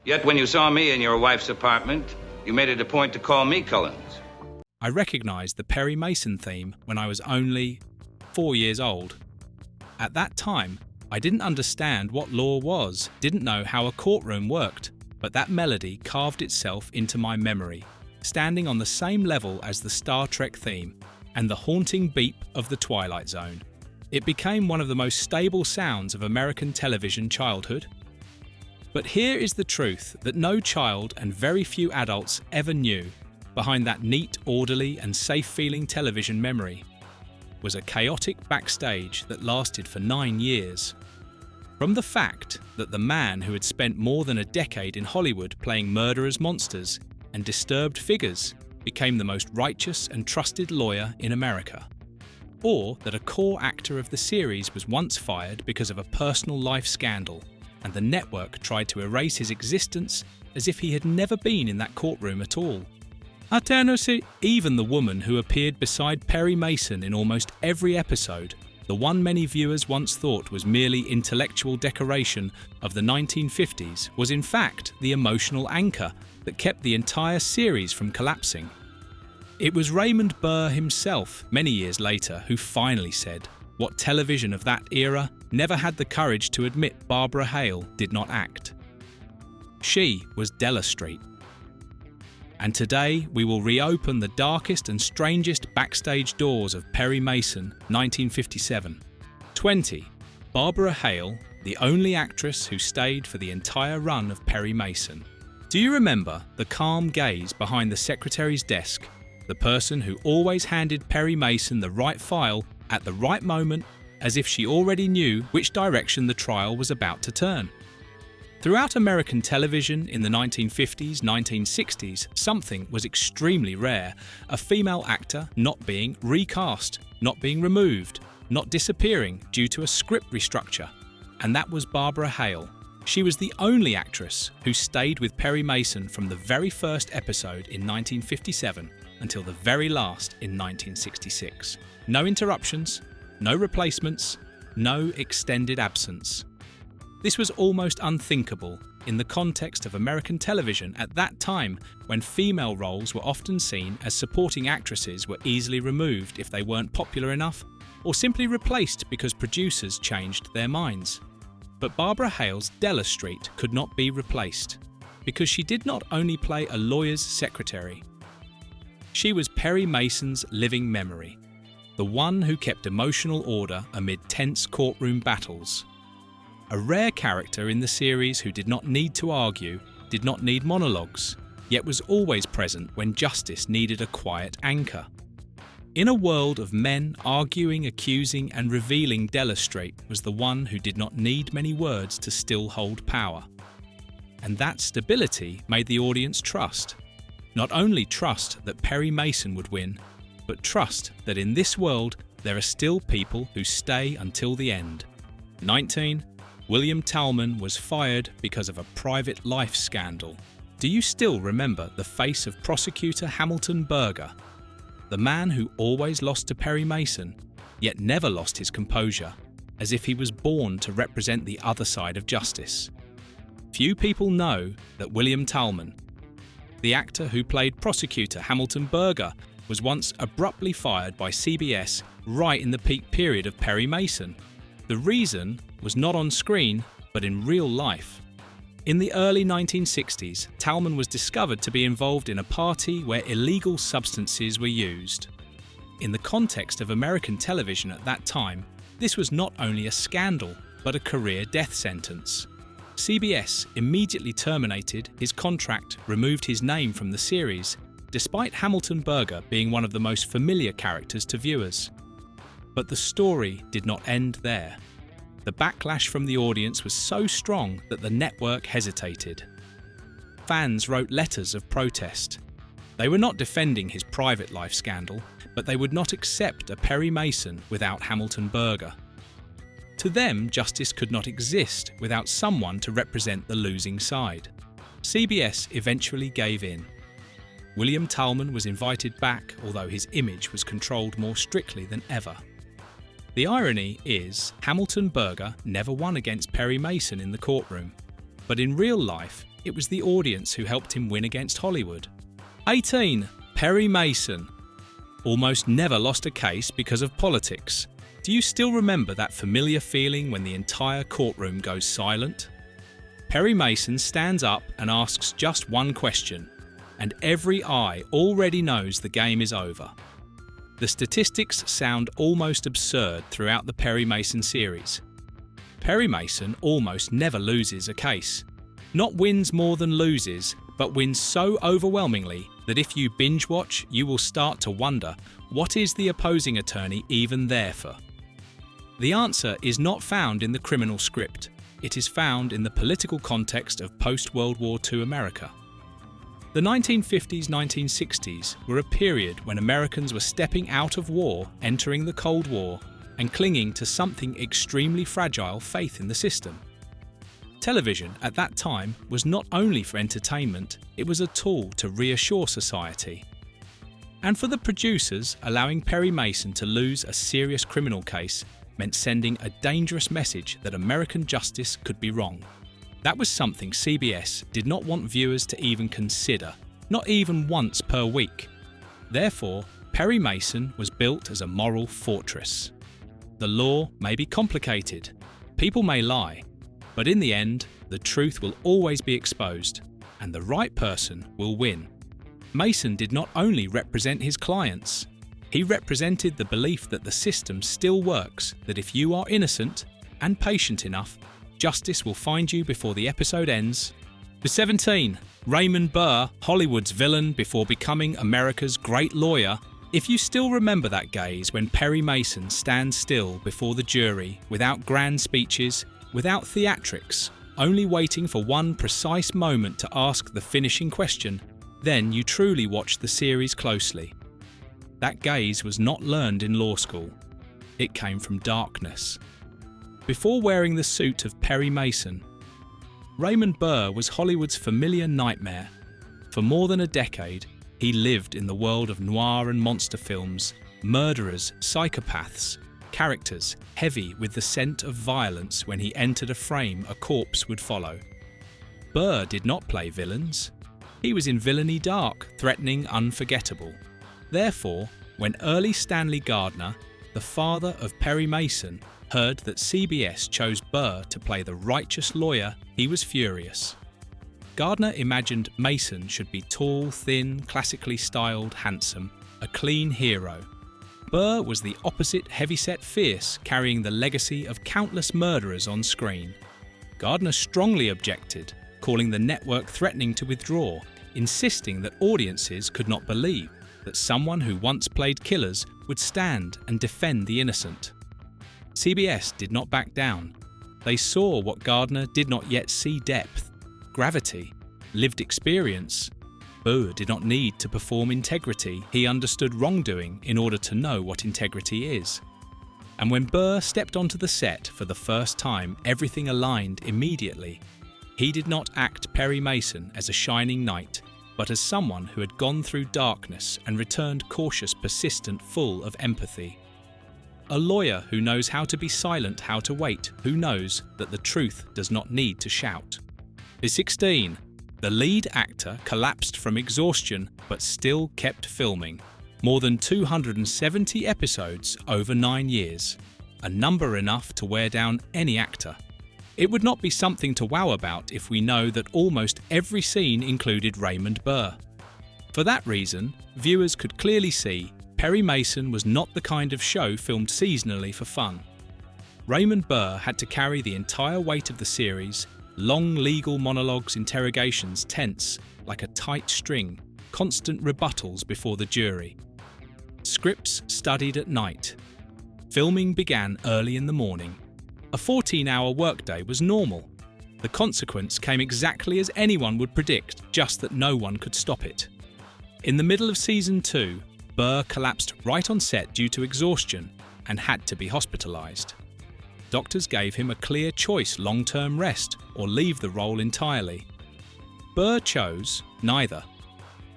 Yet when you saw me in your wife's apartment, you made it a point to call me Cullens. I recognised the Perry Mason theme when I was only 4 years old. At that time, I didn't understand what law was, didn't know how a courtroom worked, but that melody carved itself into my memory, standing on the same level as the Star Trek theme and the haunting beep of the Twilight Zone. It became one of the most stable sounds of American television childhood. But here is the truth that no child and very few adults ever knew. Behind that neat, orderly and safe-feeling television memory was a chaotic backstage that lasted for 9 years. From the fact that the man who had spent more than a decade in Hollywood playing murderous monsters and disturbed figures became the most righteous and trusted lawyer in America, or that a core actor of the series was once fired because of a personal life scandal, and the network tried to erase his existence as if he had never been in that courtroom at all. Even the woman who appeared beside Perry Mason in almost every episode, the one many viewers once thought was merely intellectual decoration of the 1950s, was in fact the emotional anchor that kept the entire series from collapsing. It was Raymond Burr himself, many years later, who finally said what television of that era never had the courage to admit Barbara Hale did not act. She was Della Street. And today we will reopen the darkest and strangest backstage doors of Perry Mason, 1957. 20. Barbara Hale, the only actress who stayed for the entire run of Perry Mason. Do you remember the calm gaze behind the secretary's desk, the person who always handed Perry Mason the right file at the right moment, as if she already knew which direction the trial was about to turn? Throughout American television in the 1950s, 1960s, something was extremely rare: a female actor not being recast, not being removed, not disappearing due to a script restructure. And that was Barbara Hale. She was the only actress who stayed with Perry Mason from the very first episode in 1957 until the very last in 1966. No interruptions, no replacements, no extended absence. This was almost unthinkable in the context of American television at that time, when female roles were often seen as supporting actresses were easily removed if they weren't popular enough, or simply replaced because producers changed their minds. But Barbara Hale's Della Street could not be replaced, because she did not only play a lawyer's secretary. She was Perry Mason's living memory, the one who kept emotional order amid tense courtroom battles. A rare character in the series who did not need to argue, did not need monologues, yet was always present when justice needed a quiet anchor. In a world of men arguing, accusing and revealing, Della Street was the one who did not need many words to still hold power. And that stability made the audience trust. Not only trust that Perry Mason would win, but trust that in this world there are still people who stay until the end. 19. William Talman was fired because of a private life scandal. Do you still remember the face of prosecutor Hamilton Berger? The man who always lost to Perry Mason, yet never lost his composure, as if he was born to represent the other side of justice. Few people know that William Talman, the actor who played prosecutor Hamilton Berger, was once abruptly fired by CBS right in the peak period of Perry Mason. The reason was not on screen, but in real life. In the early 1960s, Talman was discovered to be involved in a party where illegal substances were used. In the context of American television at that time, this was not only a scandal, but a career death sentence. CBS immediately terminated his contract, removed his name from the series, despite Hamilton Berger being one of the most familiar characters to viewers. But the story did not end there. The backlash from the audience was so strong that the network hesitated. Fans wrote letters of protest. They were not defending his private life scandal, but they would not accept a Perry Mason without Hamilton Berger. To them, justice could not exist without someone to represent the losing side. CBS eventually gave in. William Talman was invited back, although his image was controlled more strictly than ever. The irony is, Hamilton Berger never won against Perry Mason in the courtroom, but in real life, it was the audience who helped him win against Hollywood. 18. Perry Mason. Almost never lost a case because of politics. Do you still remember that familiar feeling when the entire courtroom goes silent? Perry Mason stands up and asks just one question, and every eye already knows the game is over. The statistics sound almost absurd throughout the Perry Mason series. Perry Mason almost never loses a case. Not wins more than loses, but wins so overwhelmingly that if you binge watch, you will start to wonder, what is the opposing attorney even there for? The answer is not found in the criminal script. It is found in the political context of post-World War II America. The 1950s-1960s were a period when Americans were stepping out of war, entering the Cold War, and clinging to something extremely fragile, faith in the system. Television at that time was not only for entertainment, it was a tool to reassure society. And for the producers, allowing Perry Mason to lose a serious criminal case meant sending a dangerous message that American justice could be wrong. That was something CBS did not want viewers to even consider, not even once per week. Therefore, Perry Mason was built as a moral fortress. The law may be complicated, people may lie, but in the end, the truth will always be exposed, and the right person will win. Mason did not only represent his clients, he represented the belief that the system still works, that if you are innocent and patient enough, justice will find you before the episode ends. For 17, Raymond Burr, Hollywood's villain before becoming America's great lawyer. If you still remember that gaze when Perry Mason stands still before the jury, without grand speeches, without theatrics, only waiting for one precise moment to ask the finishing question, then you truly watched the series closely. That gaze was not learned in law school. It came from darkness. Before wearing the suit of Perry Mason, Raymond Burr was Hollywood's familiar nightmare. For more than a decade, he lived in the world of noir and monster films, murderers, psychopaths, characters heavy with the scent of violence. When he entered a frame, a corpse would follow. Burr did not play villains. He was in villainy dark, threatening, unforgettable. Therefore, when early Stanley Gardner, the father of Perry Mason, heard that CBS chose Burr to play the righteous lawyer, he was furious. Gardner imagined Mason should be tall, thin, classically styled, handsome, a clean hero. Burr was the opposite, heavyset, fierce, carrying the legacy of countless murderers on screen. Gardner strongly objected, calling the network threatening to withdraw, insisting that audiences could not believe that someone who once played killers would stand and defend the innocent. CBS did not back down. They saw what Gardner did not yet see: depth, gravity, lived experience. Burr did not need to perform integrity. He understood wrongdoing in order to know what integrity is. And when Burr stepped onto the set for the first time, everything aligned immediately. He did not act Perry Mason as a shining knight, but as someone who had gone through darkness and returned cautious, persistent, full of empathy. A lawyer who knows how to be silent, how to wait, who knows that the truth does not need to shout. 16. The lead actor collapsed from exhaustion but still kept filming. More than 270 episodes over 9 years. A number enough to wear down any actor. It would not be something to wow about if we know that almost every scene included Raymond Burr. For that reason, viewers could clearly see Perry Mason was not the kind of show filmed seasonally for fun. Raymond Burr had to carry the entire weight of the series, long legal monologues, interrogations, tense, like a tight string, constant rebuttals before the jury. Scripts studied at night. Filming began early in the morning. A 14-hour workday was normal. The consequence came exactly as anyone would predict, just that no one could stop it. In the middle of season 2, Burr collapsed right on set due to exhaustion and had to be hospitalized. Doctors gave him a clear choice: long-term rest or leave the role entirely. Burr chose neither.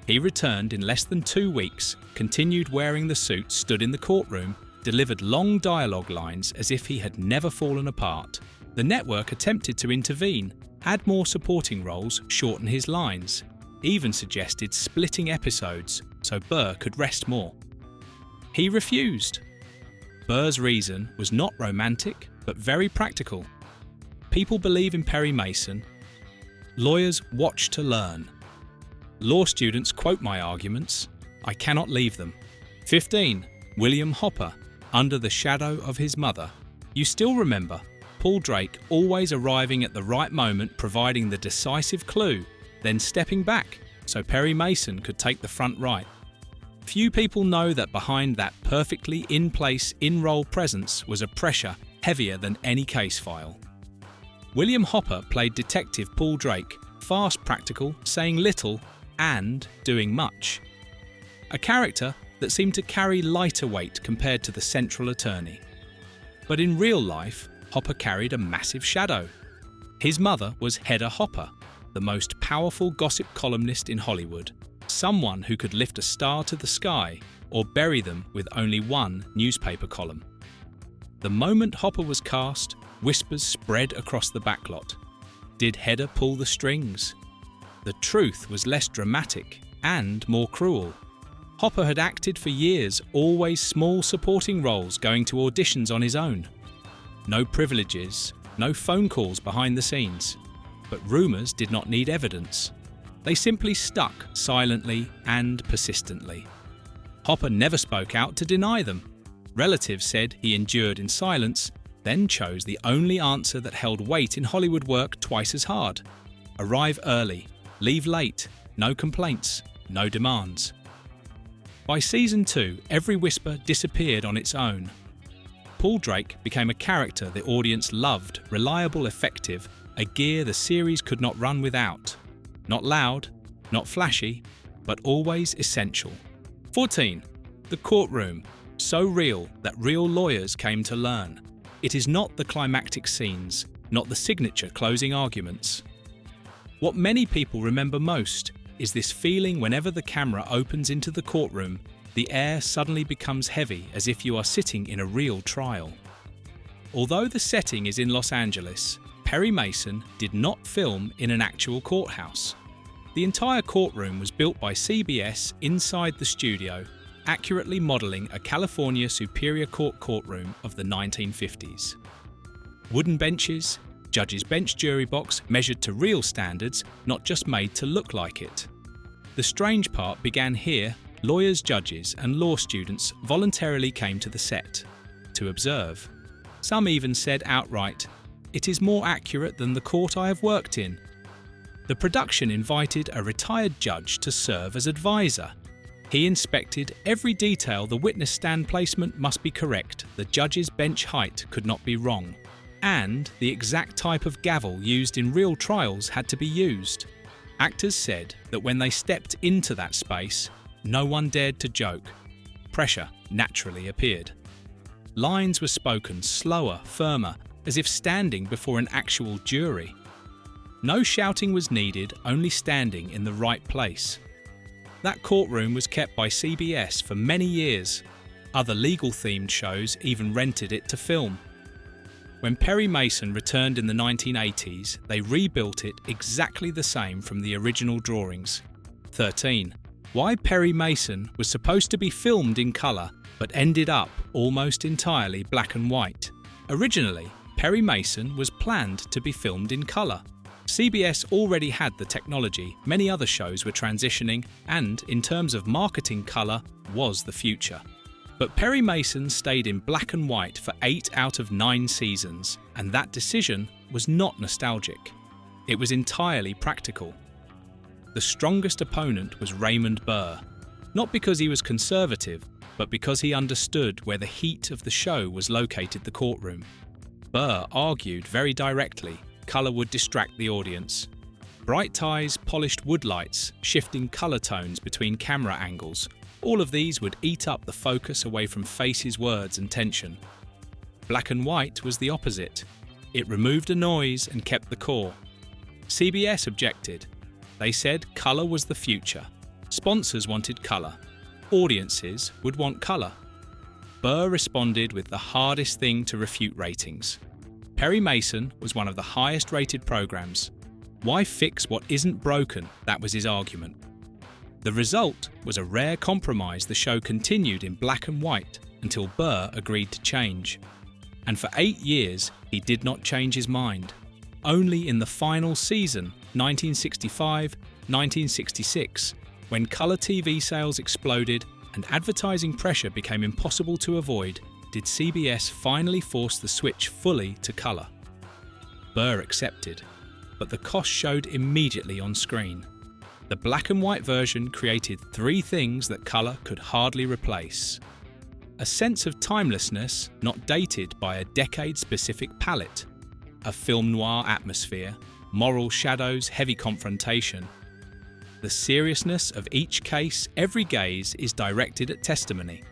He returned in less than 2 weeks, continued wearing the suit, stood in the courtroom, delivered long dialogue lines as if he had never fallen apart. The network attempted to intervene, add more supporting roles, shorten his lines, even suggested splitting episodes so Burr could rest more. He refused. Burr's reason was not romantic, but very practical. People believe in Perry Mason. Lawyers watch to learn. Law students quote my arguments. I cannot leave them. 15. William Hopper, Under the Shadow of His Mother. You still remember Paul Drake always arriving at the right moment, providing the decisive clue, then stepping back so Perry Mason could take the front right. Few people know that behind that perfectly in-place, in-role presence was a pressure heavier than any case file. William Hopper played Detective Paul Drake, fast, practical, saying little and doing much. A character that seemed to carry lighter weight compared to the central attorney. But in real life, Hopper carried a massive shadow. His mother was Hedda Hopper, the most powerful gossip columnist in Hollywood, someone who could lift a star to the sky or bury them with only one newspaper column. The moment Hopper was cast, whispers spread across the backlot. Did Hedda pull the strings? The truth was less dramatic and more cruel. Hopper had acted for years, always small supporting roles, going to auditions on his own. No privileges, no phone calls behind the scenes. But rumours did not need evidence. They simply stuck silently and persistently. Hopper never spoke out to deny them. Relatives said he endured in silence, then chose the only answer that held weight in Hollywood work twice as hard. Arrive early, leave late, no complaints, no demands. By season 2, every whisper disappeared on its own. Paul Drake became a character the audience loved, reliable, effective, a gear the series could not run without. Not loud, not flashy, but always essential. 14. The courtroom, so real that real lawyers came to learn. It is not the climactic scenes, not the signature closing arguments. What many people remember most is this feeling whenever the camera opens into the courtroom, the air suddenly becomes heavy as if you are sitting in a real trial. Although the setting is in Los Angeles, Perry Mason did not film in an actual courthouse. The entire courtroom was built by CBS inside the studio, accurately modelling a California Superior Court courtroom of the 1950s. Wooden benches, judge's bench jury box measured to real standards, not just made to look like it. The strange part began here. Lawyers, judges and law students voluntarily came to the set to observe. Some even said outright, "It is more accurate than the court I have worked in." The production invited a retired judge to serve as advisor. He inspected every detail. The witness stand placement must be correct, the judge's bench height could not be wrong, and the exact type of gavel used in real trials had to be used. Actors said that when they stepped into that space, no one dared to joke. Pressure naturally appeared. Lines were spoken slower, firmer, as if standing before an actual jury. No shouting was needed, only standing in the right place. That courtroom was kept by CBS for many years. Other legal-themed shows even rented it to film. When Perry Mason returned in the 1980s, they rebuilt it exactly the same from the original drawings. 13. Why Perry Mason was supposed to be filmed in colour, but ended up almost entirely black and white. Originally, Perry Mason was planned to be filmed in colour. CBS already had the technology, many other shows were transitioning, and in terms of marketing, colour was the future. But Perry Mason stayed in black and white for 8 out of 9 seasons, and that decision was not nostalgic. It was entirely practical. The strongest opponent was Raymond Burr, not because he was conservative, but because he understood where the heat of the show was located, the courtroom. Burr argued very directly, colour would distract the audience. Bright ties, polished wood lights, shifting colour tones between camera angles, all of these would eat up the focus away from faces, words and tension. Black and white was the opposite. It removed a noise and kept the core. CBS objected. They said colour was the future. Sponsors wanted colour. Audiences would want colour. Burr responded with the hardest thing to refute ratings. Perry Mason was one of the highest rated programs. Why fix what isn't broken? That was his argument. The result was a rare compromise. The show continued in black and white until Burr agreed to change. And for 8 years, he did not change his mind. Only in the final season, 1965-1966, when colour TV sales exploded and advertising pressure became impossible to avoid, did CBS finally force the switch fully to colour. Burr accepted, but the cost showed immediately on screen. The black and white version created 3 things that colour could hardly replace. A sense of timelessness not dated by a decade-specific palette, a film noir atmosphere, moral shadows, heavy confrontation. The seriousness of each case, every gaze is directed at testimony.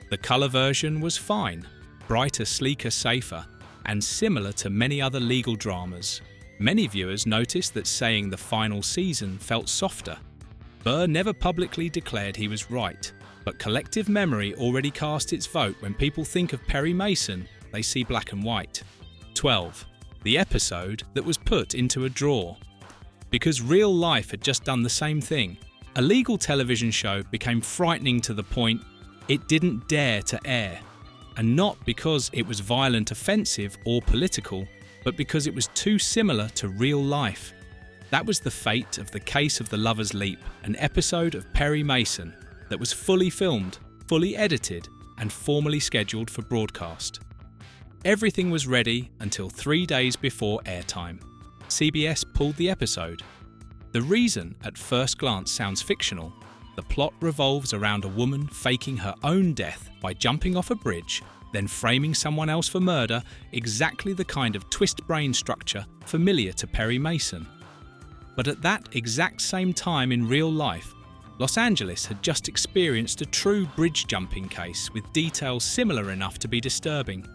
The colour version was fine, brighter, sleeker, safer, and similar to many other legal dramas. Many viewers noticed that saying the final season felt softer. Burr never publicly declared he was right, but collective memory already cast its vote. When people think of Perry Mason, they see black and white. 12. The episode that was put into a drawer. Because real life had just done the same thing, a legal television show became frightening to the point it didn't dare to air. And not because it was violent, offensive, or political, but because it was too similar to real life. That was the fate of The Case of the Lover's Leap, an episode of Perry Mason that was fully filmed, fully edited, and formally scheduled for broadcast. Everything was ready until 3 days before airtime. CBS pulled the episode. The reason, at first glance, sounds fictional. The plot revolves around a woman faking her own death by jumping off a bridge, then framing someone else for murder, exactly the kind of twist brain structure familiar to Perry Mason. But at that exact same time in real life, Los Angeles had just experienced a true bridge jumping case with details similar enough to be disturbing.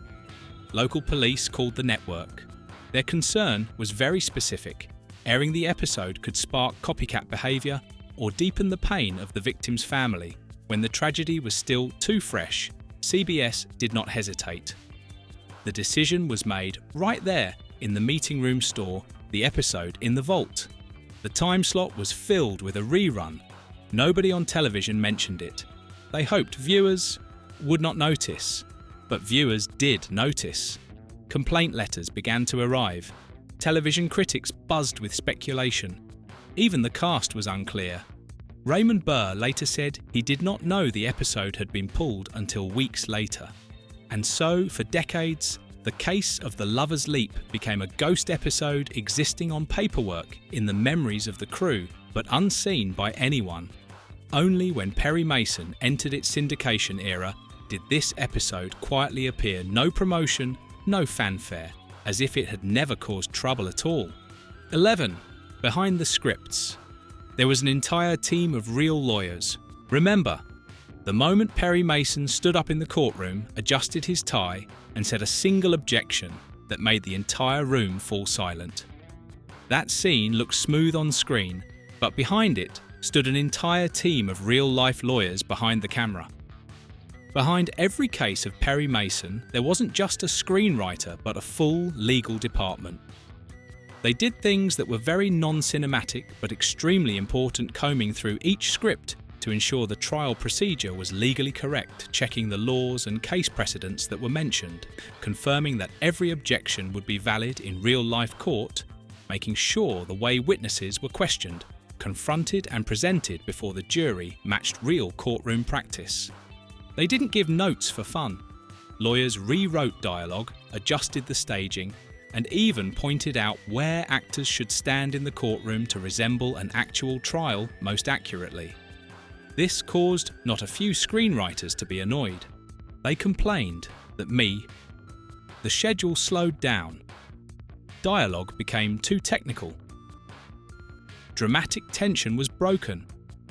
Local police called the network. Their concern was very specific. Airing the episode could spark copycat behaviour or deepen the pain of the victim's family. When the tragedy was still too fresh, CBS did not hesitate. The decision was made right there in the meeting room store, the episode in the vault. The time slot was filled with a rerun. Nobody on television mentioned it. They hoped viewers would not notice, but viewers did notice. Complaint letters began to arrive. Television critics buzzed with speculation. Even the cast was unclear. Raymond Burr later said he did not know the episode had been pulled until weeks later. And so, for decades, The Case of the Lover's Leap became a ghost episode existing on paperwork in the memories of the crew, but unseen by anyone. Only when Perry Mason entered its syndication era did this episode quietly appear. No promotion, no fanfare, as if it had never caused trouble at all. 11. Behind the scripts. There was an entire team of real lawyers. Remember, the moment Perry Mason stood up in the courtroom, adjusted his tie, and said a single objection that made the entire room fall silent. That scene looked smooth on screen, but behind it stood an entire team of real-life lawyers behind the camera. Behind every case of Perry Mason, there wasn't just a screenwriter, but a full legal department. They did things that were very non-cinematic but extremely important, combing through each script to ensure the trial procedure was legally correct, checking the laws and case precedents that were mentioned, confirming that every objection would be valid in real-life court, making sure the way witnesses were questioned, confronted and presented before the jury matched real courtroom practice. They didn't give notes for fun. Lawyers rewrote dialogue, adjusted the staging, and even pointed out where actors should stand in the courtroom to resemble an actual trial most accurately. This caused not a few screenwriters to be annoyed. They complained that the schedule slowed down. Dialogue became too technical. Dramatic tension was broken,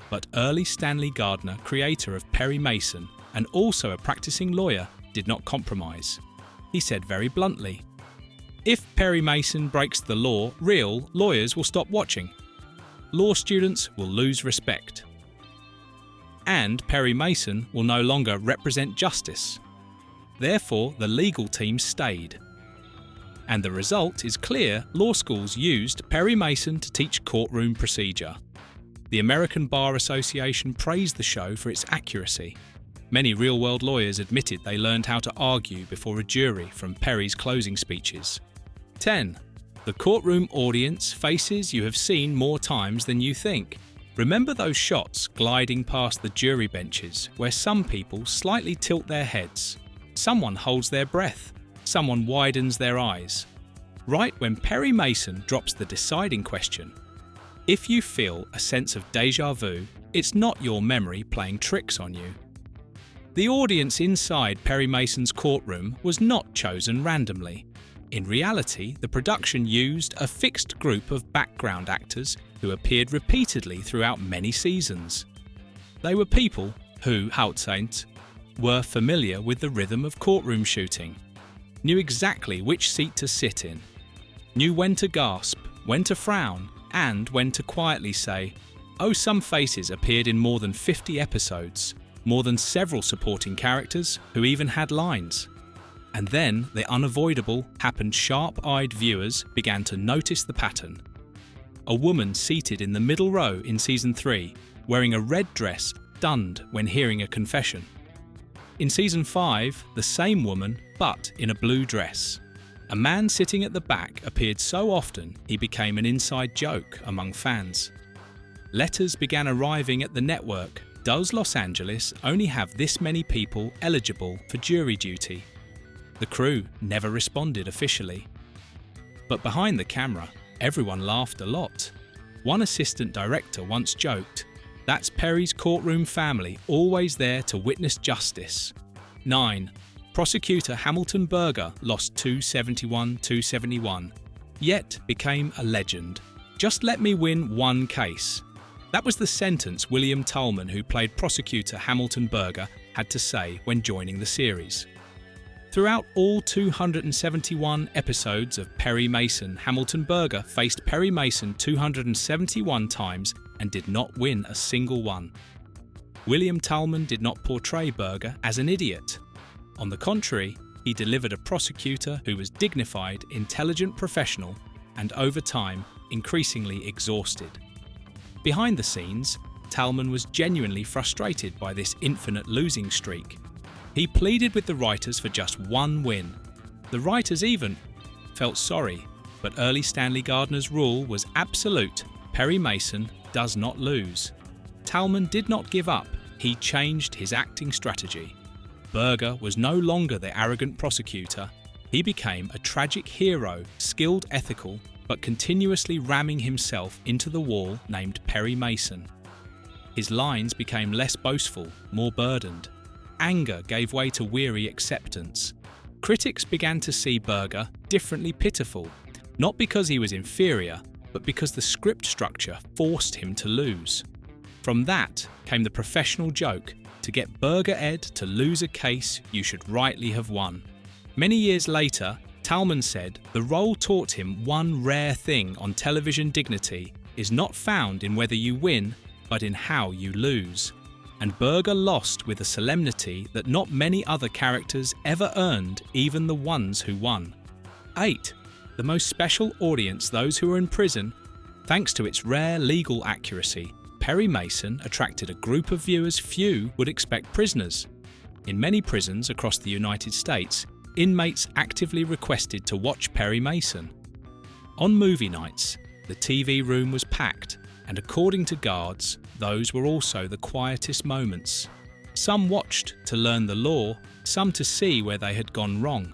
but early Stanley Gardner, creator of Perry Mason and also a practicing lawyer, did not compromise. He said very bluntly, "If Perry Mason breaks the law, real lawyers will stop watching. Law students will lose respect. And Perry Mason will no longer represent justice. Therefore, the legal team stayed." And the result is clear: law schools used Perry Mason to teach courtroom procedure. The American Bar Association praised the show for its accuracy. Many real-world lawyers admitted they learned how to argue before a jury from Perry's closing speeches. 10. The courtroom audience faces you have seen more times than you think. Remember those shots gliding past the jury benches where some people slightly tilt their heads, someone holds their breath, someone widens their eyes. Right when Perry Mason drops the deciding question. If you feel a sense of déjà vu, it's not your memory playing tricks on you. The audience inside Perry Mason's courtroom was not chosen randomly. In reality, the production used a fixed group of background actors who appeared repeatedly throughout many seasons. They were people who, hauptsächlich, were familiar with the rhythm of courtroom shooting, knew exactly which seat to sit in, knew when to gasp, when to frown, and when to quietly say, "Oh." Some faces appeared in more than 50 episodes, more than several supporting characters who even had lines. And then the unavoidable happened. Sharp-eyed viewers began to notice the pattern. A woman seated in the middle row in Season 3, wearing a red dress, stunned when hearing a confession. In Season 5, the same woman, but in a blue dress. A man sitting at the back appeared so often he became an inside joke among fans. Letters began arriving at the network. Does Los Angeles only have this many people eligible for jury duty? The crew never responded officially. But behind the camera, everyone laughed a lot. One assistant director once joked, "That's Perry's courtroom family, always there to witness justice." 9. Prosecutor Hamilton Berger lost 271-271, yet became a legend. "Just let me win one case." That was the sentence William Talman, who played prosecutor Hamilton Berger, had to say when joining the series. Throughout all 271 episodes of Perry Mason, Hamilton Berger faced Perry Mason 271 times and did not win a single one. William Talman did not portray Berger as an idiot. On the contrary, he delivered a prosecutor who was dignified, intelligent professional, and over time, increasingly exhausted. Behind the scenes, Talman was genuinely frustrated by this infinite losing streak. He pleaded with the writers for just one win. The writers even felt sorry, but early Stanley Gardner's rule was absolute: Perry Mason does not lose. Talman did not give up, he changed his acting strategy. Berger was no longer the arrogant prosecutor, he became a tragic hero, skilled, ethical, but continuously ramming himself into the wall named Perry Mason. His lines became less boastful, more burdened. Anger gave way to weary acceptance. Critics began to see Berger differently pitiful, not because he was inferior, but because the script structure forced him to lose. From that came the professional joke: to get Berger Ed to lose a case you should rightly have won. Many years later, Talman said the role taught him one rare thing on television: dignity is not found in whether you win, but in how you lose. And Berger lost with a solemnity that not many other characters ever earned, even the ones who won. 8. The most special audience, those who are in prison. Thanks to its rare legal accuracy, Perry Mason attracted a group of viewers few would expect prisoners. In many prisons across the United States, inmates actively requested to watch Perry Mason. On movie nights, the TV room was packed, and according to guards, those were also the quietest moments. Some watched to learn the law, some to see where they had gone wrong.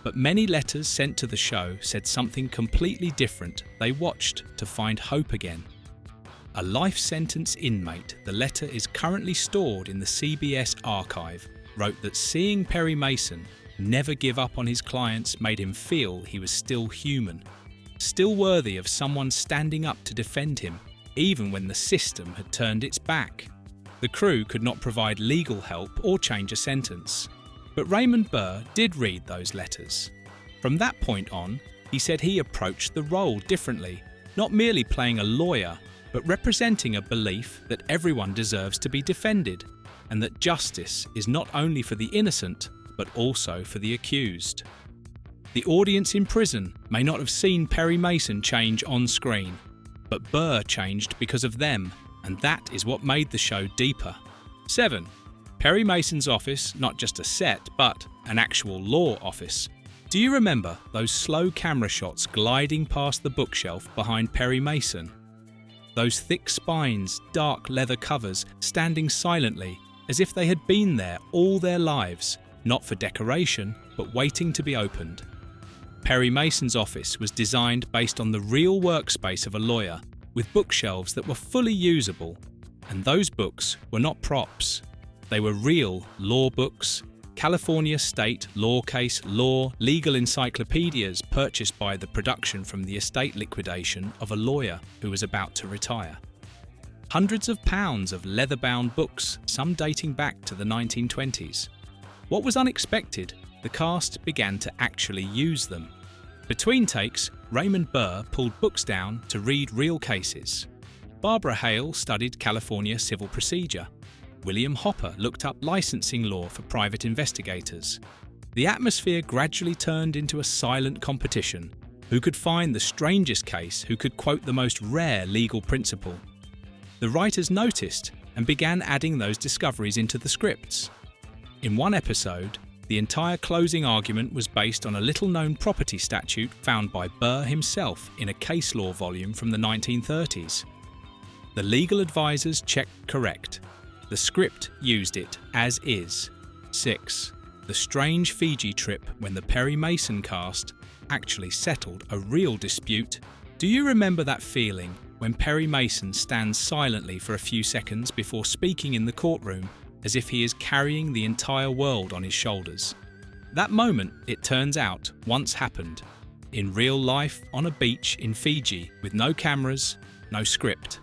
But many letters sent to the show said something completely different. They watched to find hope again. A life sentence inmate, the letter is currently stored in the CBS archive, wrote that seeing Perry Mason never give up on his clients made him feel he was still human, still worthy of someone standing up to defend him, even when the system had turned its back. The crew could not provide legal help or change a sentence. But Raymond Burr did read those letters. From that point on, he said he approached the role differently, not merely playing a lawyer, but representing a belief that everyone deserves to be defended, and that justice is not only for the innocent, but also for the accused. The audience in prison may not have seen Perry Mason change on screen, but Burr changed because of them, and that is what made the show deeper. 7. Perry Mason's office, not just a set, but an actual law office. Do you remember those slow camera shots gliding past the bookshelf behind Perry Mason? Those thick spines, dark leather covers, standing silently, as if they had been there all their lives, not for decoration, but waiting to be opened. Perry Mason's office was designed based on the real workspace of a lawyer, with bookshelves that were fully usable. And those books were not props. They were real law books, California state law case law legal encyclopedias purchased by the production from the estate liquidation of a lawyer who was about to retire. Hundreds of pounds of leather-bound books, some dating back to the 1920s. What was unexpected, the cast began to actually use them. Between takes, Raymond Burr pulled books down to read real cases. Barbara Hale studied California civil procedure. William Hopper looked up licensing law for private investigators. The atmosphere gradually turned into a silent competition. Who could find the strangest case, who could quote the most rare legal principle? The writers noticed and began adding those discoveries into the scripts. In one episode, the entire closing argument was based on a little-known property statute found by Burr himself in a case law volume from the 1930s. The legal advisors checked correct. The script used it as is. 6. The strange Fiji trip when the Perry Mason cast actually settled a real dispute. Do you remember that feeling when Perry Mason stands silently for a few seconds before speaking in the courtroom as if he is carrying the entire world on his shoulders? That moment, it turns out, once happened. In real life, on a beach in Fiji with no cameras, no script.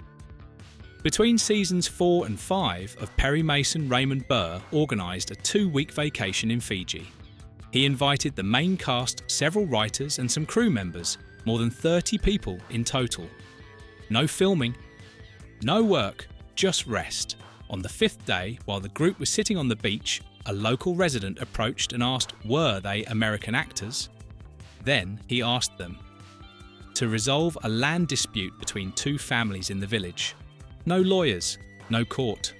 Between seasons 4 and 5 of Perry Mason, Raymond Burr organised a 2-week vacation in Fiji. He invited the main cast, several writers and some crew members, more than 30 people in total. No filming, no work, just rest. On the 5th day, while the group was sitting on the beach, a local resident approached and asked were they American actors. Then he asked them to resolve a land dispute between two families in the village. No lawyers, no court.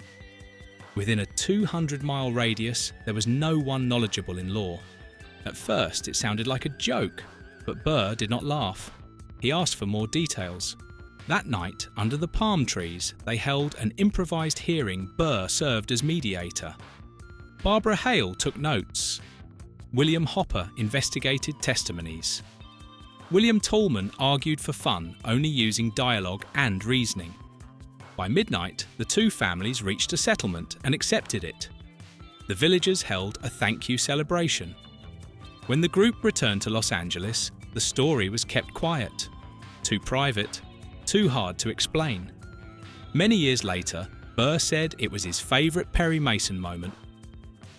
Within a 200-mile radius, there was no one knowledgeable in law. At first, it sounded like a joke, but Burr did not laugh. He asked for more details. That night, under the palm trees, they held an improvised hearing. Burr served as mediator. Barbara Hale took notes. William Hopper investigated testimonies. William Talman argued for fun, only using dialogue and reasoning. By midnight, the two families reached a settlement and accepted it. The villagers held a thank you celebration. When the group returned to Los Angeles, the story was kept quiet. Too private, too hard to explain. Many years later, Burr said it was his favourite Perry Mason moment.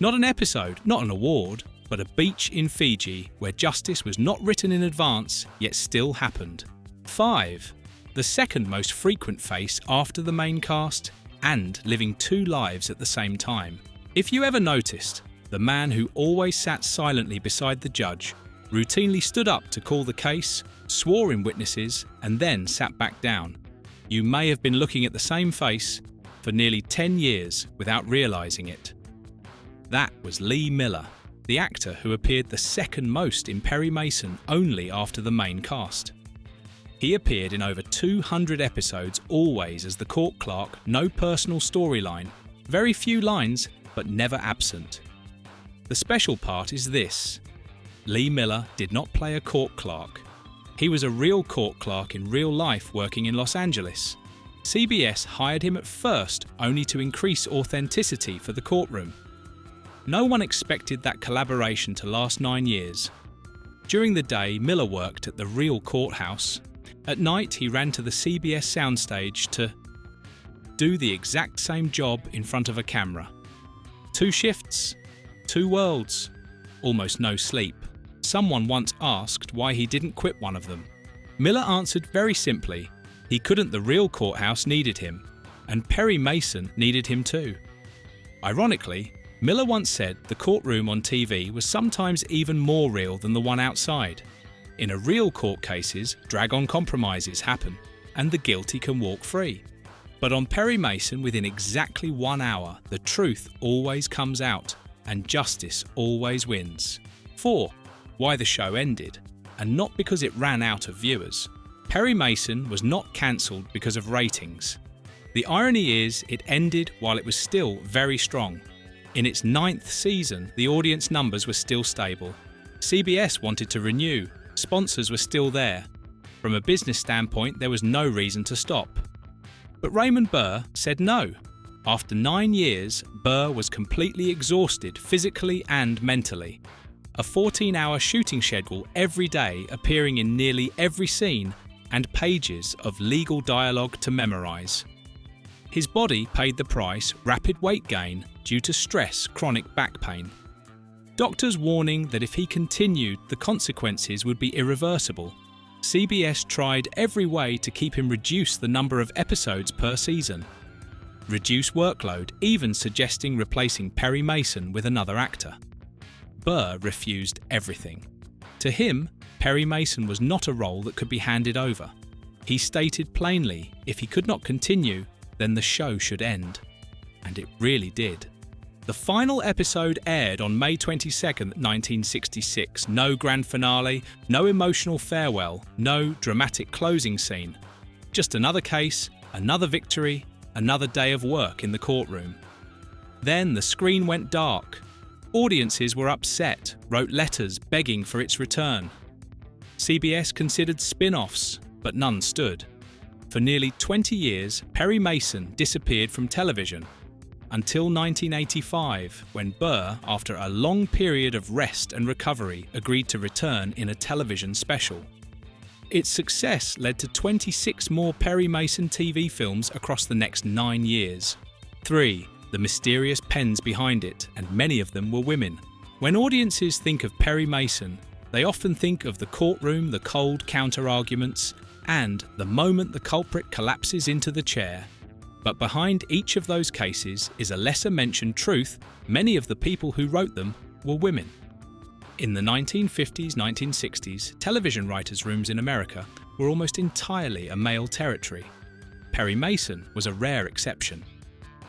Not an episode, not an award, but a beach in Fiji where justice was not written in advance, yet still happened. 5. The second most frequent face after the main cast, and living two lives at the same time. If you ever noticed, the man who always sat silently beside the judge routinely stood up to call the case, swore in witnesses, and then sat back down. You may have been looking at the same face for nearly 10 years without realising it. That was Lee Miller, the actor who appeared the second most in Perry Mason only after the main cast. He appeared in over 200 episodes, always as the court clerk, no personal storyline, very few lines, but never absent. The special part is this. Lee Miller did not play a court clerk. He was a real court clerk in real life working in Los Angeles. CBS hired him at first only to increase authenticity for the courtroom. No one expected that collaboration to last 9 years. During the day, Miller worked at the real courthouse. At night, he ran to the CBS soundstage to do the exact same job in front of a camera. 2 shifts, 2 worlds, almost no sleep. Someone once asked why he didn't quit one of them. Miller answered very simply, he couldn't. The real courthouse needed him, and Perry Mason needed him too. Ironically, Miller once said the courtroom on TV was sometimes even more real than the one outside. In a real court cases, drag-on compromises happen, and the guilty can walk free. But on Perry Mason, within exactly 1 hour, the truth always comes out, and justice always wins. 4. Why the show ended, and not because it ran out of viewers. Perry Mason was not cancelled because of ratings. The irony is, it ended while it was still very strong. In its 9th season, the audience numbers were still stable. CBS wanted to renew, sponsors were still there. From a business standpoint, there was no reason to stop. But Raymond Burr said no. After 9 years, Burr was completely exhausted physically and mentally. A 14-hour shooting schedule every day, appearing in nearly every scene, and pages of legal dialogue to memorize. His body paid the price: rapid weight gain due to stress, chronic back pain. Doctors warning that if he continued, the consequences would be irreversible. CBS tried every way to keep him reduce the number of episodes per season. Reduce workload, even suggesting replacing Perry Mason with another actor. Burr refused everything. To him, Perry Mason was not a role that could be handed over. He stated plainly, if he could not continue, then the show should end. And it really did. The final episode aired on May 22, 1966. No grand finale, no emotional farewell, no dramatic closing scene. Just another case, another victory, another day of work in the courtroom. Then the screen went dark. Audiences were upset, wrote letters begging for its return. CBS considered spin-offs, but none stood. For nearly 20 years, Perry Mason disappeared from television, until 1985, when Burr, after a long period of rest and recovery, agreed to return in a television special. Its success led to 26 more Perry Mason TV films across the next 9 years. 3. The mysterious pens behind it, and many of them were women. When audiences think of Perry Mason, they often think of the courtroom, the cold counter-arguments, and the moment the culprit collapses into the chair. But behind each of those cases is a lesser-mentioned truth: many of the people who wrote them were women. In the 1950s, 1960s, television writers' rooms in America were almost entirely a male territory. Perry Mason was a rare exception.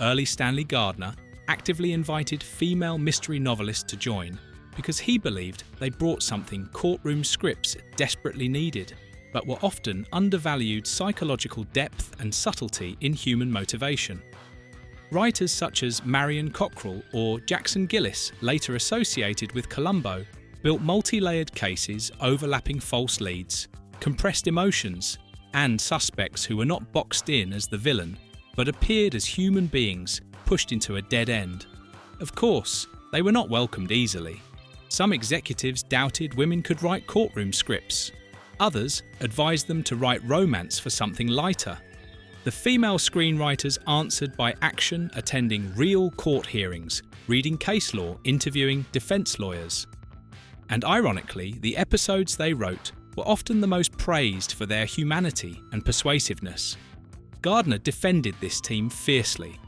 Early Stanley Gardner actively invited female mystery novelists to join because he believed they brought something courtroom scripts desperately needed, but were often undervalued: psychological depth and subtlety in human motivation. Writers such as Marion Cockrell or Jackson Gillis, later associated with Columbo, built multi-layered cases, overlapping false leads, compressed emotions, and suspects who were not boxed in as the villain, but appeared as human beings pushed into a dead end. Of course, they were not welcomed easily. Some executives doubted women could write courtroom scripts. Others advised them to write romance for something lighter. The female screenwriters answered by action, attending real court hearings, reading case law, interviewing defense lawyers. And ironically, the episodes they wrote were often the most praised for their humanity and persuasiveness. Gardner defended this team fiercely.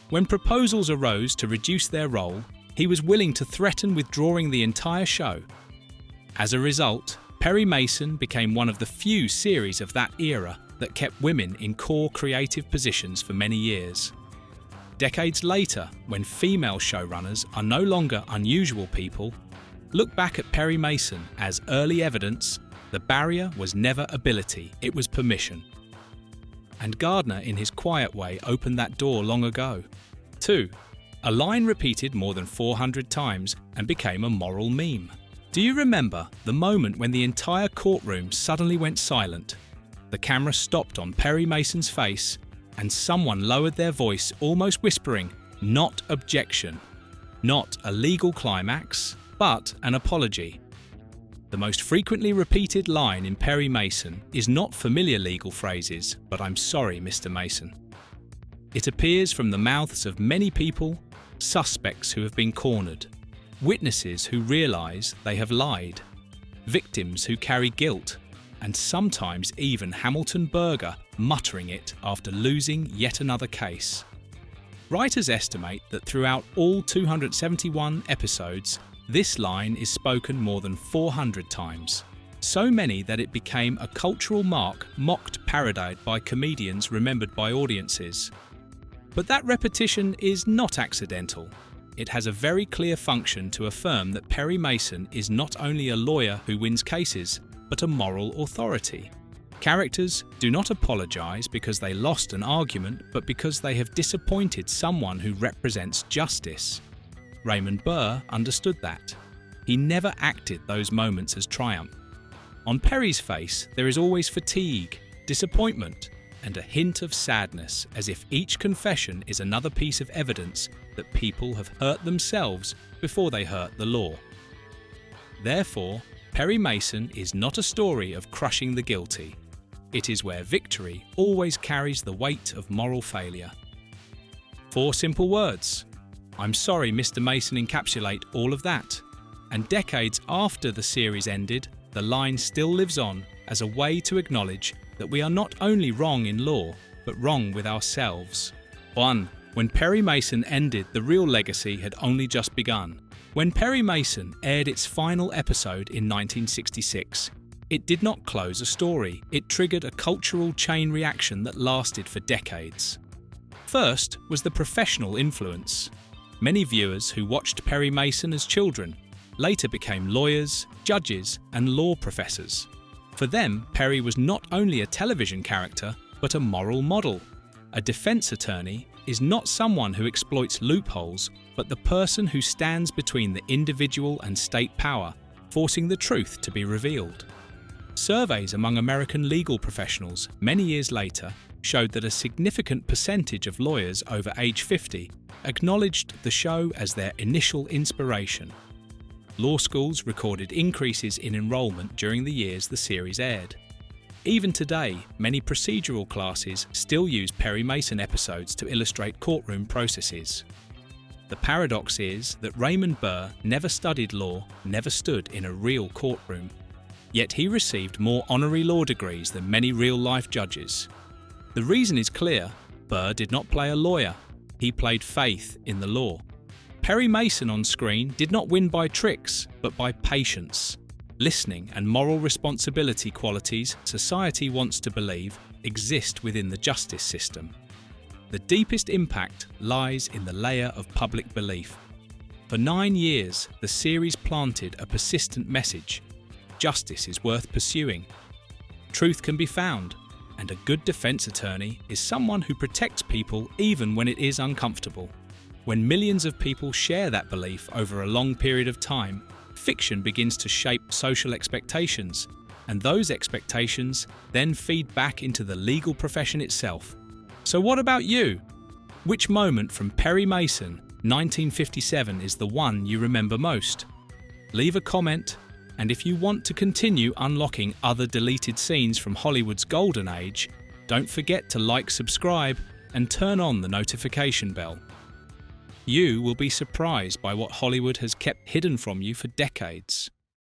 When proposals arose to reduce their role, he was willing to threaten withdrawing the entire show. As a result, Perry Mason became one of the few series of that era that kept women in core creative positions for many years. Decades later, when female showrunners are no longer unusual people, look back at Perry Mason as early evidence the barrier was never ability, it was permission. And Gardner, in his quiet way, opened that door long ago. 2. A line repeated more than 400 times and became a moral meme. Do you remember the moment when the entire courtroom suddenly went silent? The camera stopped on Perry Mason's face and someone lowered their voice, almost whispering, "Not objection." Not a legal climax, but an apology. The most frequently repeated line in Perry Mason is not familiar legal phrases, but "I'm sorry, Mr. Mason." It appears from the mouths of many people, suspects who have been cornered, witnesses who realize they have lied, victims who carry guilt, and sometimes even Hamilton Berger muttering it after losing yet another case. Writers estimate that throughout all 271 episodes, this line is spoken more than 400 times. So many that it became a cultural mark mocked, parodied by comedians, remembered by audiences. But that repetition is not accidental. It has a very clear function to affirm that Perry Mason is not only a lawyer who wins cases, but a moral authority. Characters do not apologise because they lost an argument, but because they have disappointed someone who represents justice. Raymond Burr understood that. He never acted those moments as triumph. On Perry's face, there is always fatigue, disappointment, and a hint of sadness, as if each confession is another piece of evidence that people have hurt themselves before they hurt the law. Therefore, Perry Mason is not a story of crushing the guilty. It is where victory always carries the weight of moral failure. 4 simple words. I'm sorry Mr. Mason encapsulate all of that. And decades after the series ended, the line still lives on as a way to acknowledge that we are not only wrong in law, but wrong with ourselves. 1. When Perry Mason ended, the real legacy had only just begun. When Perry Mason aired its final episode in 1966, it did not close a story. It triggered a cultural chain reaction that lasted for decades. First was the professional influence. Many viewers who watched Perry Mason as children later became lawyers, judges, and law professors. For them, Perry was not only a television character, but a moral model. A defense attorney is not someone who exploits loopholes, but the person who stands between the individual and state power, forcing the truth to be revealed. Surveys among American legal professionals many years later showed that a significant percentage of lawyers over age 50 acknowledged the show as their initial inspiration. Law schools recorded increases in enrollment during the years the series aired. Even today, many procedural classes still use Perry Mason episodes to illustrate courtroom processes. The paradox is that Raymond Burr never studied law, never stood in a real courtroom. Yet he received more honorary law degrees than many real-life judges. The reason is clear. Burr did not play a lawyer. He played faith in the law. Perry Mason on screen did not win by tricks, but by patience, listening, and moral responsibility, qualities society wants to believe exist within the justice system. The deepest impact lies in the layer of public belief. For 9 years, the series planted a persistent message. Justice is worth pursuing. Truth can be found, and a good defense attorney is someone who protects people even when it is uncomfortable. When millions of people share that belief over a long period of time, fiction begins to shape social expectations, and those expectations then feed back into the legal profession itself. So what about you? Which moment from Perry Mason, 1957, is the one you remember most? Leave a comment. And if you want to continue unlocking other deleted scenes from Hollywood's golden age, don't forget to like, subscribe, and turn on the notification bell. You will be surprised by what Hollywood has kept hidden from you for decades.